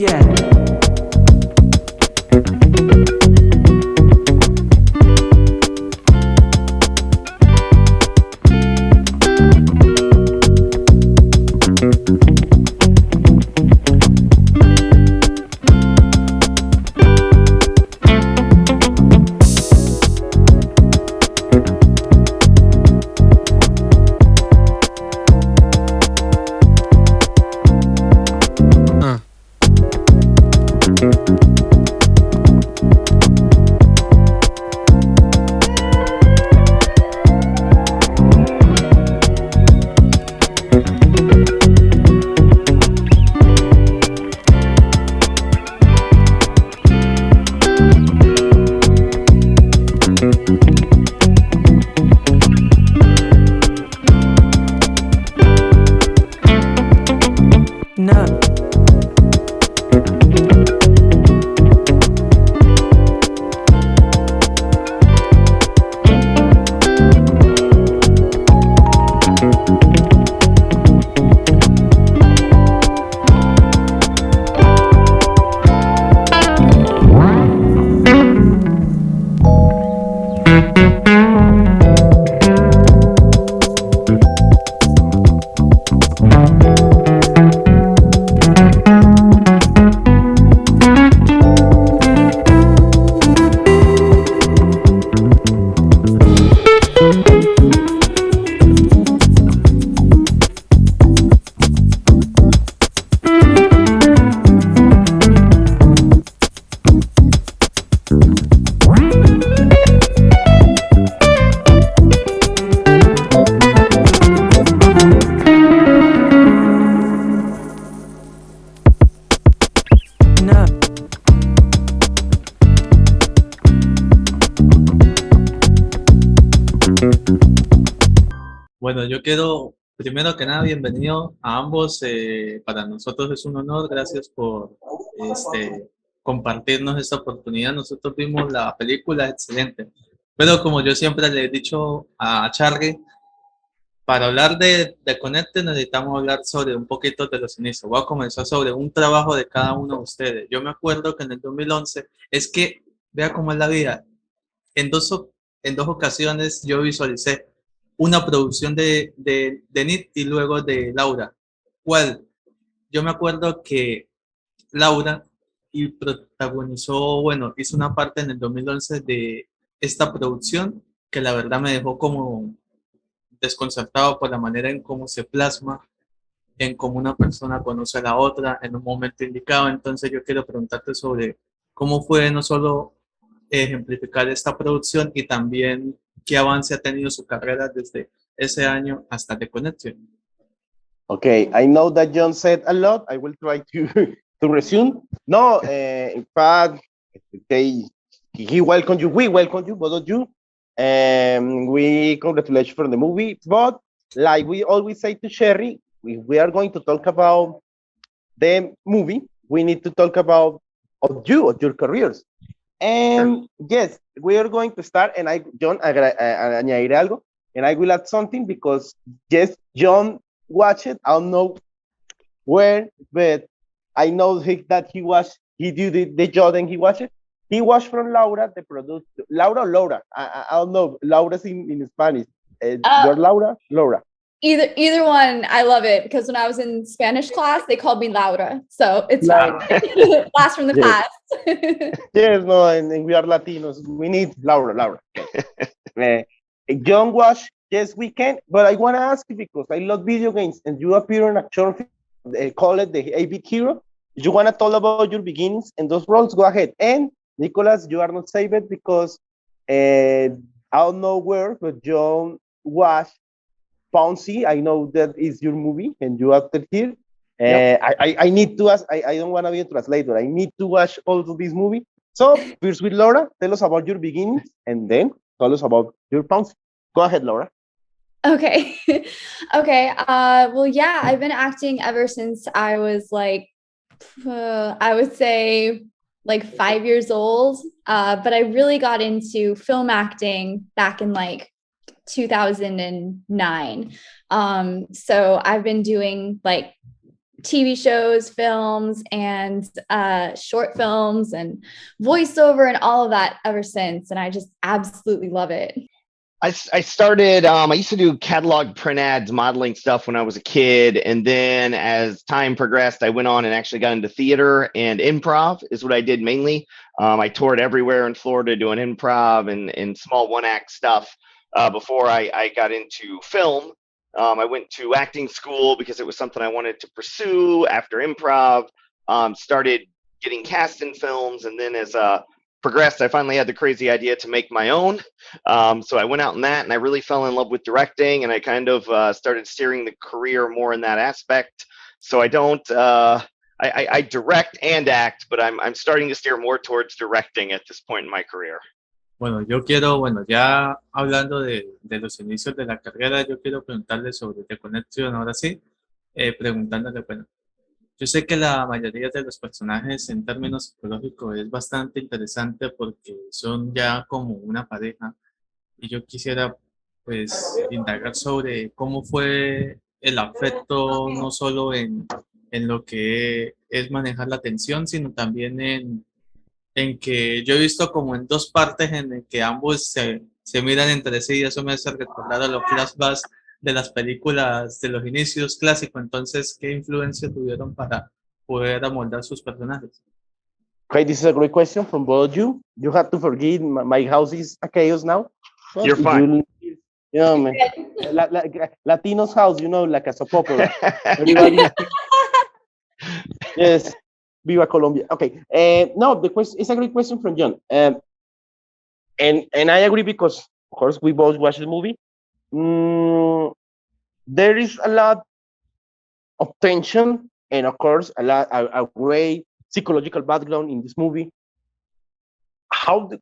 Yeah. No. No. Bueno, yo quiero, primero que nada, bienvenido a ambos. Para nosotros es un honor. Gracias por compartirnos esta oportunidad. Nosotros vimos la película, excelente. Pero como yo siempre le he dicho a Charlie, para hablar de Conecte necesitamos hablar sobre un poquito de los inicios. Voy a comenzar sobre un trabajo de cada uno de ustedes. Yo me acuerdo que en el 2011, es que vea cómo es la vida. En en dos ocasiones yo visualicé una producción de Nit y luego de Laura. ¿Cuál? Yo me acuerdo que Laura y protagonizó, bueno, hizo una parte en el 2011 de esta producción que la verdad me dejó como desconcertado por la manera en cómo se plasma, en cómo una persona conoce a la otra en un momento indicado. Entonces yo quiero preguntarte sobre cómo fue no solo ejemplificar esta producción y también qué avance ha tenido su carrera desde ese año hasta The Connection. Okay, I know that John said a lot. I will try to to resume. No, in fact, he welcomed you. We welcome you, both of you. We congratulate you for the movie. But like we always say to Sherry, if we are going to talk about the movie, we need to talk about of your careers. And yes, we are going to start. And John, añadiré algo, and I will add something because yes, John watched it. I don't know where, but I know that he did the job and he watched it. He watched from Laura, the producer. Laura. I don't know. Laura's in Spanish. You're Laura. Either one. I love it because when I was in Spanish class, they called me Laura, so it's fine. Blast from the past. Yes, no, and we are Latinos. We need Laura. John watched Yes Weekend, but I want to ask you because I love video games and you appear in a short film, they call it the 8-bit hero. You want to talk about your beginnings and those roles? Go ahead. And Nicholas, you are not saved because I don't know where, but John watched Pouncy. I know that is your movie and you acted here. Yep. I need to ask, I don't want to be a translator. I need to watch also this movie. So first with Laura, tell us about your beginnings and then tell us about your Pouncy. Go ahead, Laura. Okay. Well, yeah, I've been acting ever since I was like, I would say like 5 years old. But I really got into film acting back in like 2009. So I've been doing like TV shows, films, and short films and voiceover and all of that ever since. And I just absolutely love it. I started, I used to do catalog print ads, modeling stuff when I was a kid. And then as time progressed, I went on and actually got into theater and improv is what I did mainly. I toured everywhere in Florida doing improv and small one-act stuff before I got into film. I went to acting school because it was something I wanted to pursue after improv, started getting cast in films. And then as progressed, I finally had the crazy idea to make my own. So I went out in that and I really fell in love with directing, and I kind of started steering the career more in that aspect. So I don't, I direct and act, but I'm starting to steer more towards directing at this point in my career. Bueno, yo quiero, bueno, ya hablando de los inicios de la carrera, yo quiero preguntarle sobre The Connection, ahora sí, preguntándole, bueno, yo sé que la mayoría de los personajes en términos psicológicos es bastante interesante porque son ya como una pareja, y yo quisiera pues indagar sobre cómo fue el afecto no solo en lo que es manejar la tensión, sino también en que yo he visto como en dos partes en el que ambos se miran entre sí, y eso me hace recordar a los flashbacks de las películas de los inicios clásicos. Entonces, ¿qué influencia tuvieron para poder amoldar sus personajes? Okay, this is a great question from both of you. You have to forgive, my house is a chaos now. You're fine. You know, man, Latino's house, you know, like a soap opera. Everybody, yes, Viva Colombia. Okay, no, the question is a great question from John. And I agree because, of course, we both watched the movie. There is a lot of tension and, of course, a great psychological background in this movie.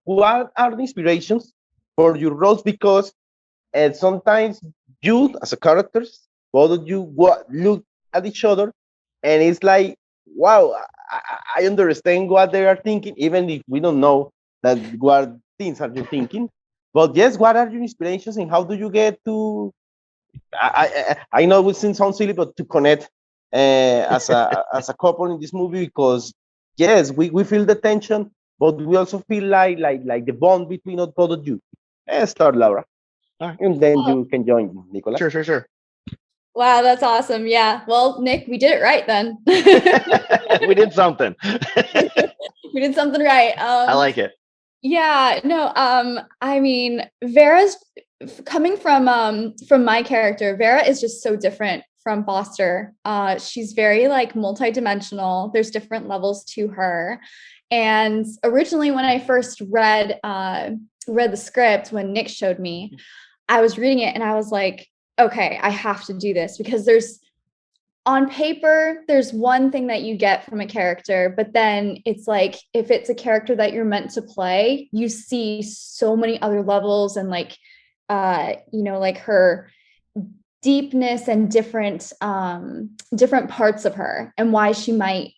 What are the inspirations for your roles? Because sometimes you, as a characters, both of you look at each other, and it's like, wow, I understand what they are thinking, even if we don't know that what things are you thinking. But yes, what are your inspirations, and how do you get to? I know it sounds silly, but to connect as a couple in this movie, because yes, we feel the tension, but we also feel like the bond between both of you. Start, Laura, and then you can join, Nicolas. Sure. Wow, that's awesome. Yeah. Well, Nick, we did it right then. We did something. We did something right. I like it. Yeah, no, I mean, Vera's coming from my character. Vera is just so different from Foster. She's very like multidimensional. There's different levels to her. And originally when I first read the script, when Nick showed me, I was reading it and I was like, okay, I have to do this, because on paper, there's one thing that you get from a character, but then it's like, if it's a character that you're meant to play, you see so many other levels and like, like her deepness and different parts of her and why she might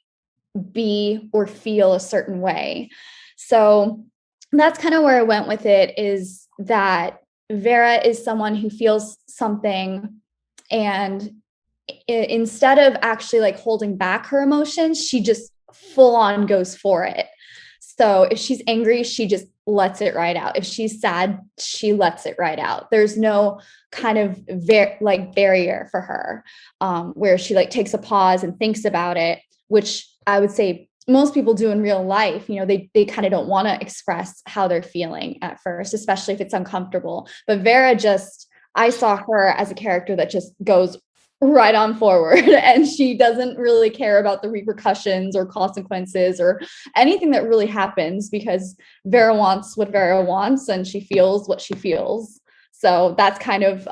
be or feel a certain way. So that's kind of where I went with it, is that Vera is someone who feels something, and instead of actually like holding back her emotions, she just full on goes for it. So if she's angry, she just lets it right out. If she's sad, she lets it right out. There's no kind of barrier for her, where she like takes a pause and thinks about it, which I would say most people do in real life. You know, they kind of don't want to express how they're feeling at first, especially if it's uncomfortable. But Vera I saw her as a character that just goes right on forward, and she doesn't really care about the repercussions or consequences or anything that really happens, because Vera wants what Vera wants and she feels what she feels. So that's kind of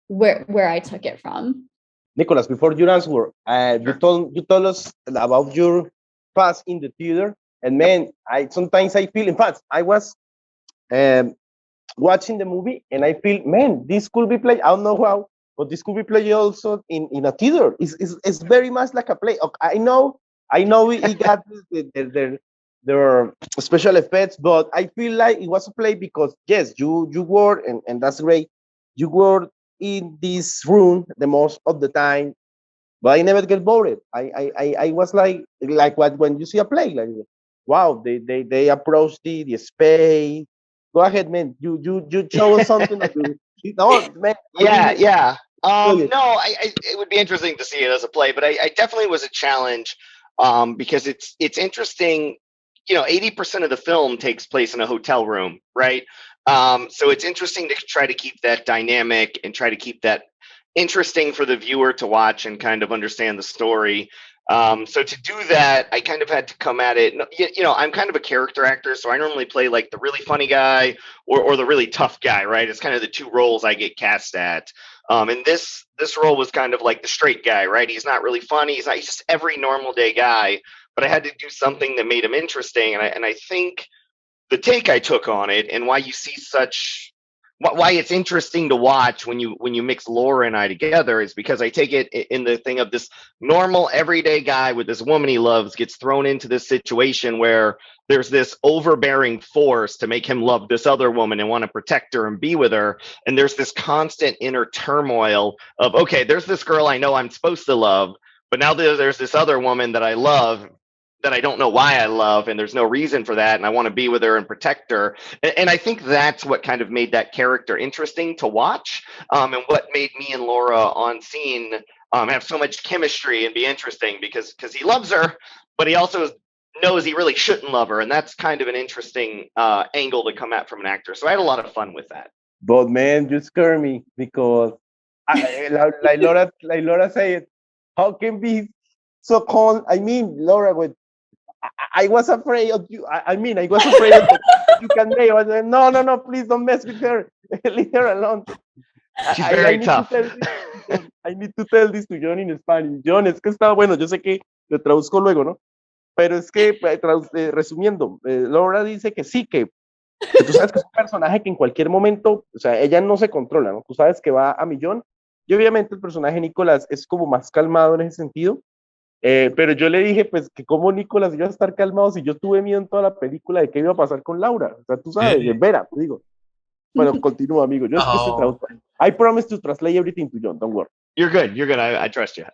where I took it from. Nicolas, before you answer, you told us about your past in the theater, and man, sometimes I feel, in fact, I was watching the movie and I feel, man, this could be played, I don't know how, but this could be played also in a theater. It's very much like a play. I know it got their special effects, but I feel like it was a play because yes, you were, and that's great, you were in this room the most of the time, but I never get bored. I was like what when you see a play, like wow, they approach the space. Go ahead, man. You show us something. No, man. Yeah, Really yeah. enjoy it. No, it would be interesting to see it as a play, but I definitely was a challenge because it's interesting. 80% of the film takes place in a hotel room, right? So it's interesting to try to keep that dynamic and try to keep that interesting for the viewer to watch and kind of understand the story. So to do that, I kind of had to come at it. I'm kind of a character actor, so I normally play like the really funny guy or the really tough guy, right? It's kind of the two roles I get cast at. And this role was kind of like the straight guy, right? He's not really funny. He's just every normal day guy. But I had to do something that made him interesting, and I think the take I took on it and why you see such why it's interesting to watch when you mix Laura and I together is because I take it in the thing of this normal everyday guy with this woman he loves gets thrown into this situation where there's this overbearing force to make him love this other woman and want to protect her and be with her, and there's this constant inner turmoil of, okay, there's this girl I know I'm supposed to love, but now there's this other woman that I love that I don't know why I love, and there's no reason for that, and I want to be with her and protect her. And I think that's what kind of made that character interesting to watch, and what made me and Laura on scene have so much chemistry and be interesting because he loves her, but he also knows he really shouldn't love her, and that's kind of an interesting angle to come at from an actor. So I had a lot of fun with that. But man, you scare me because like Laura said, how can be so calm? I mean, Laura, I was afraid of you. I mean, I was afraid of you can make. I was like, no, please don't mess with her. Leave her alone. She's very tough. I need to tell this to John in Spanish. John, es que está bueno, yo sé que lo traduzco luego, ¿no? Pero es que, resumiendo, Laura dice que sí, que tú sabes que es un personaje que en cualquier momento, o sea, ella no se controla, ¿no? Tú sabes que va a millón. Y obviamente el personaje Nicolás es como más calmado en ese sentido. Pero yo le dije, pues, que como Nicolás iba a estar calmado si yo tuve miedo en toda la película de qué iba a pasar con Laura. O sea, tú sabes, Vera, te digo. Bueno, continúa, amigo. Yo es que estoy traduciendo. I promise to translate everything to John, don't worry. You're good. I trust you.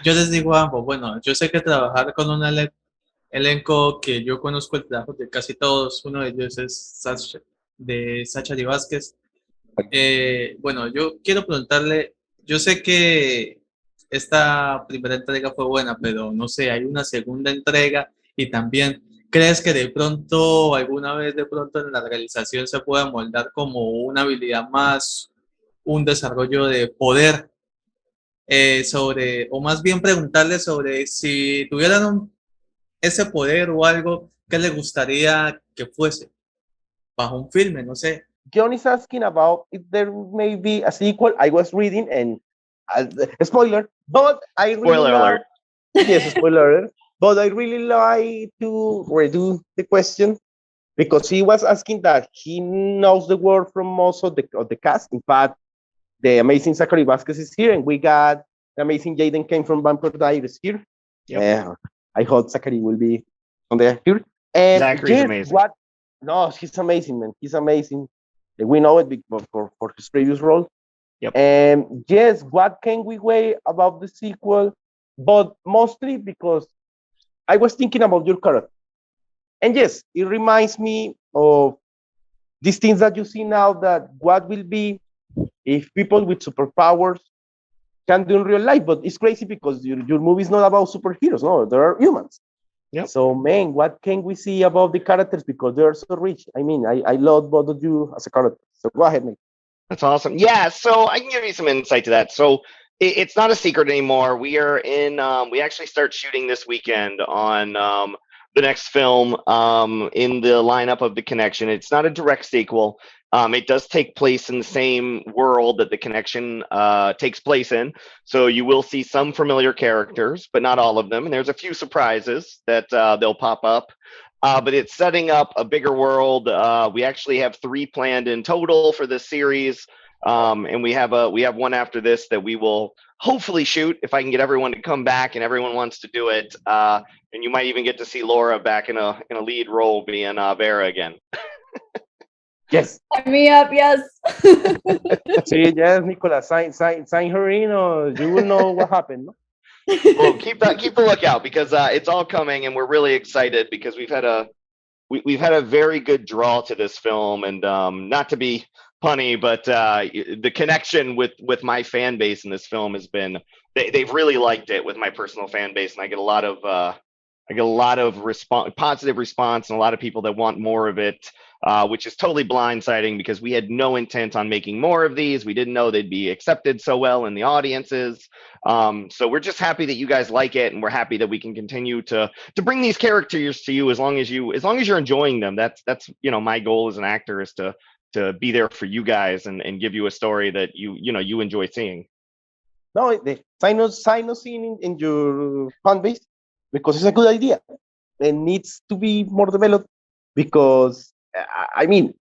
Yo les digo a ambos, bueno, yo sé que trabajar con un elenco que yo conozco el trabajo de casi todos, uno de ellos es Sacha Vázquez. Bueno, yo quiero preguntarle, yo sé que esta primera entrega fue buena, pero no sé, hay una segunda entrega y también, ¿crees que de pronto, alguna vez de pronto en la realización se pueda moldar como una habilidad más, un desarrollo de poder o más bien preguntarle sobre si tuvieran ese poder o algo, ¿qué le gustaría que fuese bajo un filme? No sé. John is asking about if there may be a sequel. I was reading and spoiler, but I really spoiler alert. Yes, spoiler alert. But I really like to redo the question because he was asking that he knows the word from most of the cast. In fact, the amazing Zachary Vasquez is here, and we got the amazing Jaden came from Vampire Diaries here. Yeah, I hope Zachary will be on there here. And Zachary's amazing. No, he's amazing, man. He's amazing. We know it for his previous role. Yep. And yes, what can we weigh about the sequel? But mostly because I was thinking about your character. And yes, it reminds me of these things that you see now, that what will be if people with superpowers can do in real life. But it's crazy because your movie is not about superheroes. No, there are humans. Yep. So, man, what can we see about the characters? Because they're so rich. I mean, I love both of you as a character. So go ahead, man. That's awesome. Yeah, so I can give you some insight to that. So it's not a secret anymore. We are in, we actually start shooting this weekend on the next film in the lineup of The Connection. It's not a direct sequel. It does take place in the same world that The Connection takes place in. So you will see some familiar characters, but not all of them. And there's a few surprises that they'll pop up. But it's setting up a bigger world. We actually have 3 planned in total for this series. And we have one after this that we will hopefully shoot if I can get everyone to come back and everyone wants to do it. And you might even get to see Laura back in a lead role being Vera again. Yes. Sign me up, yes. See, yes, Nicolas, sign her in, or you will know what happened. No? Well, keep the lookout, because it's all coming, and we're really excited because we've had a very good draw to this film, and not to be punny, but the connection with my fan base in this film has been, they've really liked it with my personal fan base, and I get a lot of positive response, and a lot of people that want more of it, which is totally blindsiding because we had no intent on making more of these. We didn't know they'd be accepted so well in the audiences. So we're just happy that you guys like it, and we're happy that we can continue to bring these characters to you as long as you're enjoying them. That's my goal as an actor is to be there for you guys and give you a story that you enjoy seeing. No, sign us in your fan base, because it's a good idea. It needs to be more developed, because I mean,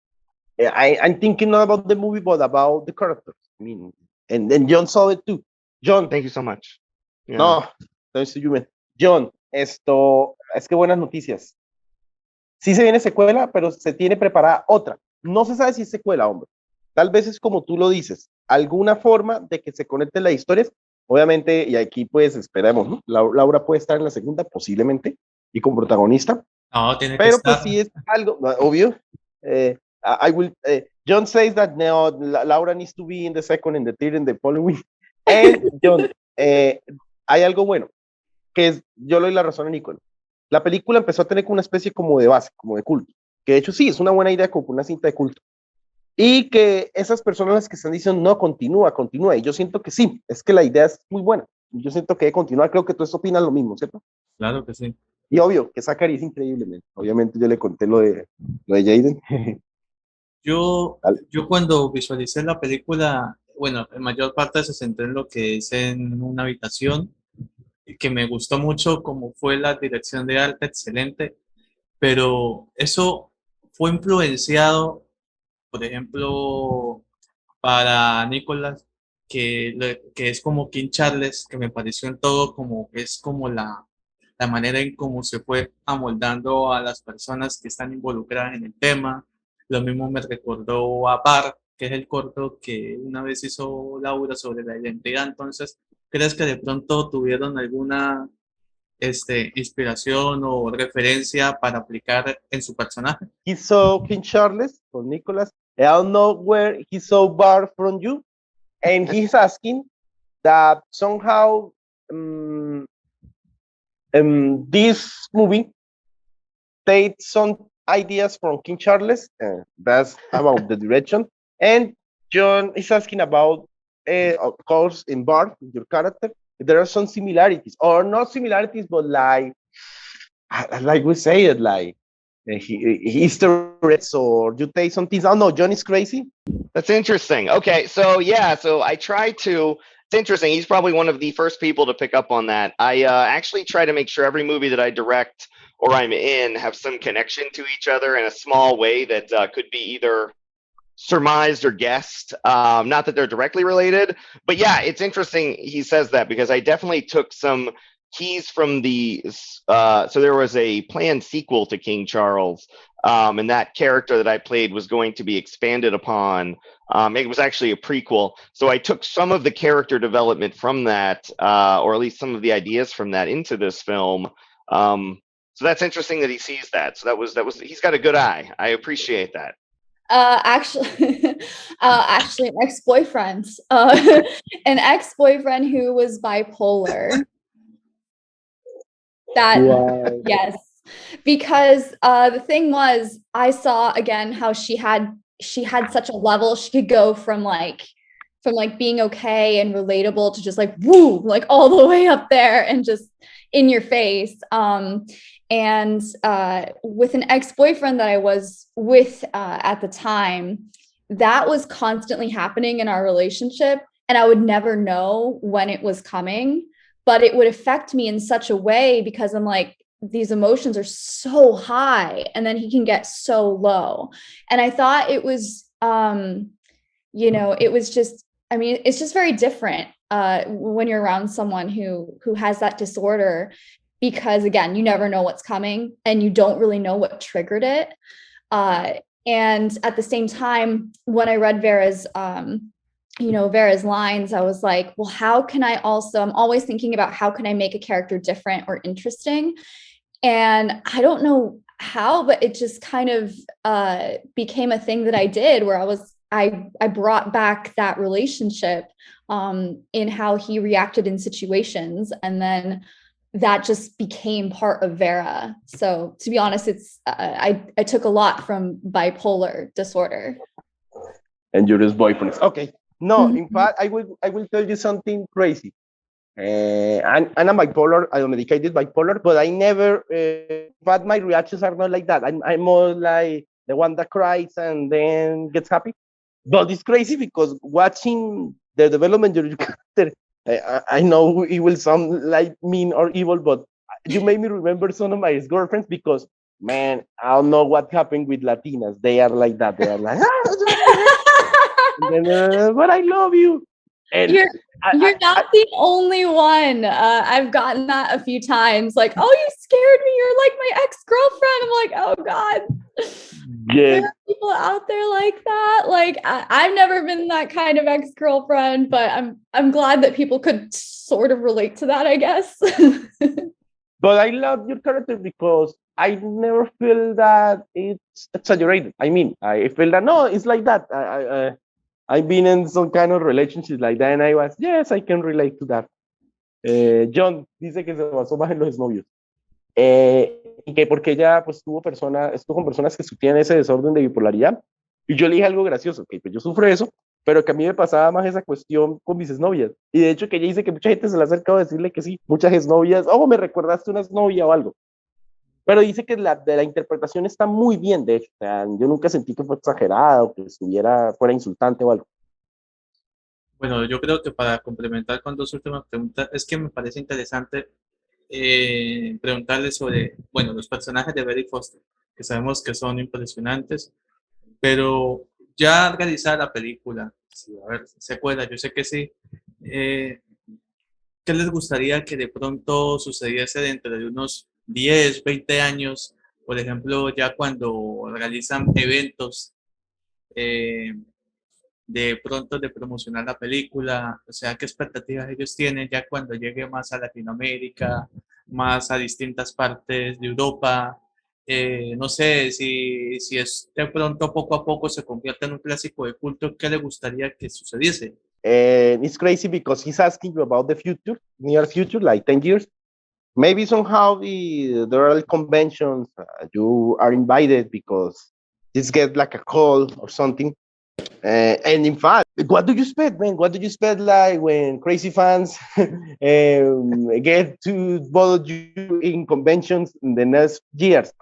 I'm thinking not about the movie, but about the characters. I mean, and John saw it too. John, Thank you so much. Yeah. no, thanks to you, man. John, es que buenas noticias. Sí se viene secuela, pero se tiene preparada otra. No se sabe si es secuela, hombre. Tal vez es como tú lo dices, alguna forma de que se conecten las historias. Obviamente, y aquí pues esperemos, ¿no? Laura puede estar en la segunda, posiblemente, y como protagonista. No, tiene que Pero estar. pues sí es algo, obvio. John says that no, Laura needs to be in the second, in the third, in the following. And John, hay algo bueno, que es, yo le doy la razón a Nicole. La película empezó a tener como una especie como de base, como de culto, que de hecho sí, es una buena idea como una cinta de culto. Y que esas personas las que están diciendo, no, continúa, y yo siento que sí, es que la idea es muy buena. Yo siento que debe continuar, creo que tú opinas lo mismo, ¿cierto? Claro que sí. Y obvio, que Zachary es increíblemente. Obviamente yo le conté lo de Jaden. Yo cuando visualicé la película, bueno, en mayor parte se centró en lo que es en una habitación, que me gustó mucho como fue la dirección de arte, excelente, pero eso fue influenciado, por ejemplo, para Nicolas, que es como King Charles, que me pareció en todo como es como la manera en cómo se fue amoldando a las personas que están involucradas en el tema. Lo mismo me recordó a Bar, que es el corto que una vez hizo Laura sobre la identidad. Entonces, ¿crees que de pronto tuvieron alguna inspiración o referencia para aplicar en su personaje? He saw King Charles from Nicholas. I don't know where he saw Bar from you. And he's asking that somehow this movie takes some ideas from King Charles. That's about the direction. And John is asking about, of course, in Bar, your character, there are some similarities, or not similarities, but like we say it, like Easter eggs, or you take some things. Oh no, John is crazy. That's interesting. Okay, so yeah, so I try to. It's interesting. He's probably one of the first people to pick up on that. I actually try to make sure every movie that I direct or I'm in have some connection to each other in a small way that could be either surmised or guessed. Not that they're directly related, but yeah, it's interesting he says that, because I definitely took some keys from the so there was a planned sequel to King Charles, and that character that I played was going to be expanded upon. It was actually a prequel, so I took some of the character development from that, or at least some of the ideas from that, into this film. So that's interesting that he sees that. So that was he's got a good eye. I appreciate that. Actually, an ex-boyfriend, an ex-boyfriend who was bipolar. That Wow. Yes, because the thing was, I saw again how she had such a level. She could go from being okay and relatable to just like woo, like all the way up there and just in your face. And with an ex-boyfriend that I was with at the time, that was constantly happening in our relationship, and I would never know when it was coming, but it would affect me in such a way because I'm like, these emotions are so high and then he can get so low. And I thought it was, it was just, I mean, it's just very different when you're around someone who has that disorder, because again, you never know what's coming and you don't really know what triggered it. And at the same time, when I read Vera's, Vera's lines, I was like, well, I'm always thinking about how can I make a character different or interesting? And I don't know how, but it just kind of became a thing that I did, where I brought back that relationship in how he reacted in situations. And then that just became part of Vera. So to be honest, it's I took a lot from bipolar disorder. And you're his boyfriend. Okay. No, in fact, I will tell you something crazy. I'm a bipolar, I'm medicated bipolar, but I never, but my reactions are not like that. I'm more like the one that cries and then gets happy. But it's crazy because watching the development of your character, I know it will sound like mean or evil, but you made me remember some of my ex-girlfriends because, man, I don't know what happened with Latinas. They are like that. They are like, and then, but I love you. And you're not the only one. I've gotten that a few times. Like, oh, you scared me. You're like my ex-girlfriend. I'm like, oh God. Yeah. There are people out there like that. Like, I've never been that kind of ex-girlfriend, but I'm glad that people could sort of relate to that, I guess. But I love your character because I never feel that it's exaggerated. I mean, I feel that no, it's like that. I've been in some kind of relationship like that, and I was, yes, I can relate to that. John dice que se basó más en los novios. Y que porque ella pues estuvo con personas que tienen ese desorden de bipolaridad. Y yo le dije algo gracioso, que pues yo sufro eso, pero que a mí me pasaba más esa cuestión con mis exnovias. Y de hecho que ella dice que mucha gente se le ha acercado a decirle que sí, muchas exnovias, oh, me recordaste una exnovia o algo. Pero dice que de la interpretación está muy bien, de hecho. O sea, yo nunca sentí que fue exagerada o que fuera insultante o algo. Bueno, yo creo que para complementar con dos últimas preguntas, es que me parece interesante preguntarle sobre, bueno, los personajes de Betty Foster, que sabemos que son impresionantes, pero ya realizar la película, sí, a ver, secuela, yo sé que sí. ¿Qué les gustaría que de pronto sucediese dentro de unos 10, 20 años? Por ejemplo, ya cuando realizan eventos de pronto de promocionar la película, o sea, ¿qué expectativas ellos tienen ya cuando llegue más a Latinoamérica, más a distintas partes de Europa? No sé si es de pronto poco a poco se convierte en un clásico de culto, ¿qué le gustaría que sucediese? And it's crazy because he's asking you about the future, near future, like 10 years. Maybe somehow there are conventions, you are invited because this get like a call or something. And in fact, what do you expect, man? What do you expect like when crazy fans get to follow you in conventions in the next years?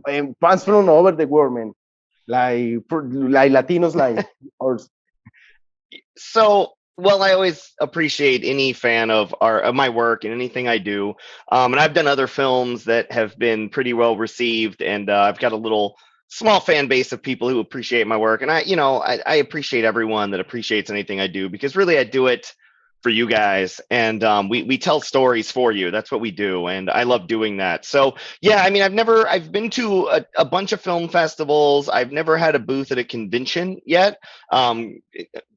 And fans from all over the world, man. Like Latinos, like or So, well, I always appreciate any fan of my work and anything I do. And I've done other films that have been pretty well received, and I've got a little small fan base of people who appreciate my work. And I appreciate everyone that appreciates anything I do, because really I do it for you guys, and we tell stories for you. That's what we do, and I love doing that. So yeah, I mean, I've been to a bunch of film festivals. I've never had a booth at a convention yet.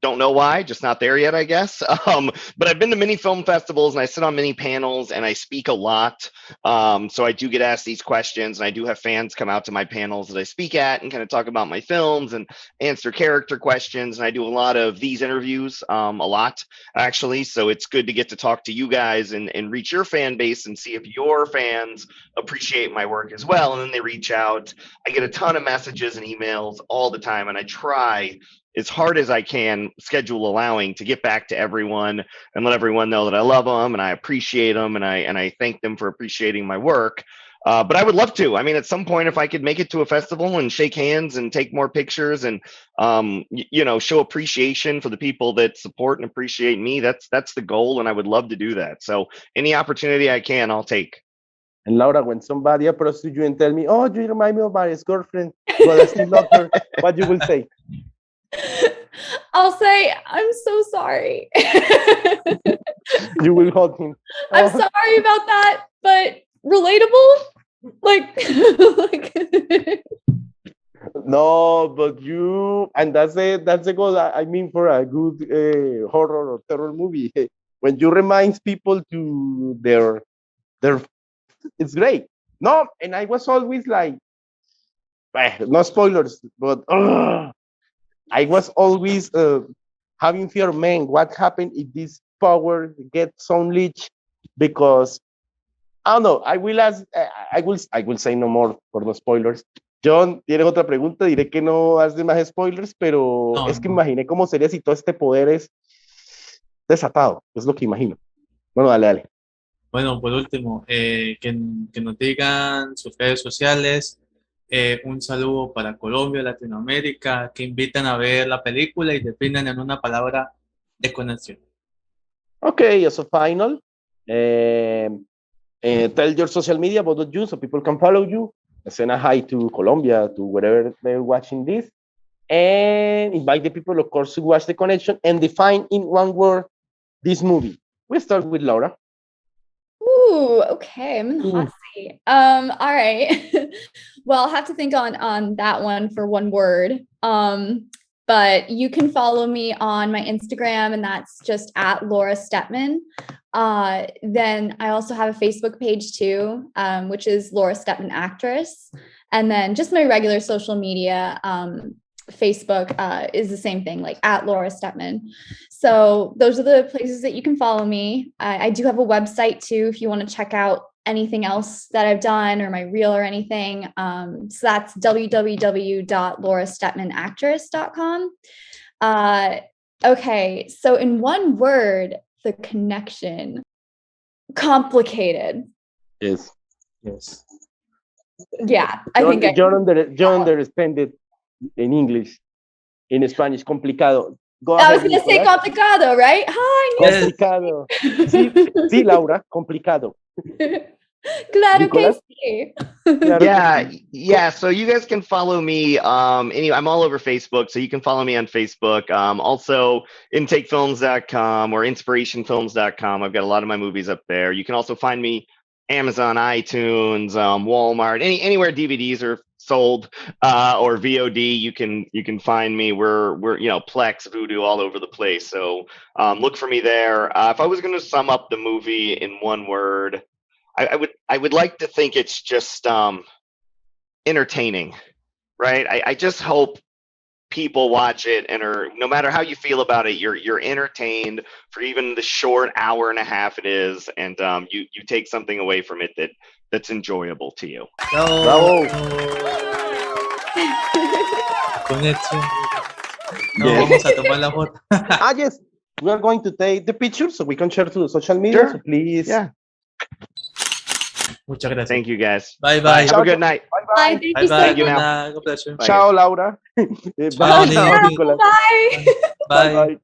Don't know why, just not there yet, I guess. But I've been to many film festivals, and I sit on many panels, and I speak a lot. So I do get asked these questions, and I do have fans come out to my panels that I speak at and kind of talk about my films and answer character questions. And I do a lot of these interviews, a lot actually. So it's good to get to talk to you guys and reach your fan base and see if your fans appreciate my work as well. And then they reach out. I get a ton of messages and emails all the time, and I try as hard as I can, schedule allowing, to get back to everyone and let everyone know that I love them and I appreciate them, and I thank them for appreciating my work. But I would love to. I mean, at some point, if I could make it to a festival and shake hands and take more pictures and, show appreciation for the people that support and appreciate me, that's the goal. And I would love to do that. So any opportunity I can, I'll take. And Laura, when somebody approaches you and tell me, oh, you remind me of my ex-girlfriend, but I still love her, what you will say? I'll say, I'm so sorry. You will hug him. I'm sorry about that, but relatable? No, but and that's the goal. I mean, for a good horror or terror movie, when you remind people to their, it's great. No, and I was always like, no spoilers, but I was always having fear, man. What happened if this power gets unleashed? Because I don't know. I will ask. I will say no more for no spoilers. John, ¿tienes otra pregunta? Diré que no haces más spoilers, pero No, es que no. imaginé cómo sería si todo este poder es desatado. Es lo que imagino. Bueno, dale. Bueno, por último, que nos digan sus redes sociales, un saludo para Colombia, Latinoamérica, que invitan a ver la película y definan en una palabra de conexión. Okay, as a final, tell your social media about you so people can follow you. Send a hi to Colombia, to wherever they're watching this, and invite the people, of course, to watch The Connection and define in one word this movie. We'll start with Laura. Ooh, okay. I'm in the hot seat. All right. Well, I'll have to think on that one for one word. But you can follow me on my Instagram, and that's just at Laura Stetman. Then I also have a Facebook page too, which is Laura Stetman Actress. And then just my regular social media, Facebook is the same thing, like at Laura Stetman. So those are the places that you can follow me. I do have a website too, if you want to check out anything else that I've done or my reel or anything. So that's www.laurastetmanactress.com. Okay, so in one word, The Connection. Complicated. Yes. Yeah, I think John understand it in English. In Spanish, complicado. Go I was ahead, going to say Nicolás. complicado, right? Hi. Complicado. Sí, Laura, complicado. Claro que Nicolás? sí. Yeah. So you guys can follow me. Anyway, I'm all over Facebook, so you can follow me on Facebook. Also, intakefilms.com or inspirationfilms.com. I've got a lot of my movies up there. You can also find me Amazon, iTunes, Walmart, anywhere DVDs are sold or VOD. You can find me. We're Plex, Vudu, all over the place. So look for me there. If I was going to sum up the movie in one word, I would like to think it's just entertaining, right? I just hope people watch it and no matter how you feel about it, you're entertained for even the short hour and a half it is, and you take something away from it that's enjoyable to you. Bravo. Conexión. No, Yes. vamos a tomar la foto. Yes. We are going to take the picture so we can share to the social media. Sure. So please. Yeah. Muchas gracias. Thank you, guys. Bye bye. Have a good night. Bye. Thank you so Bye much. you now. bye. Un placer. Bye. Ciao, Laura. Ciao, Ciao, Nicolás. Nicolás. Bye. Bye. Bye.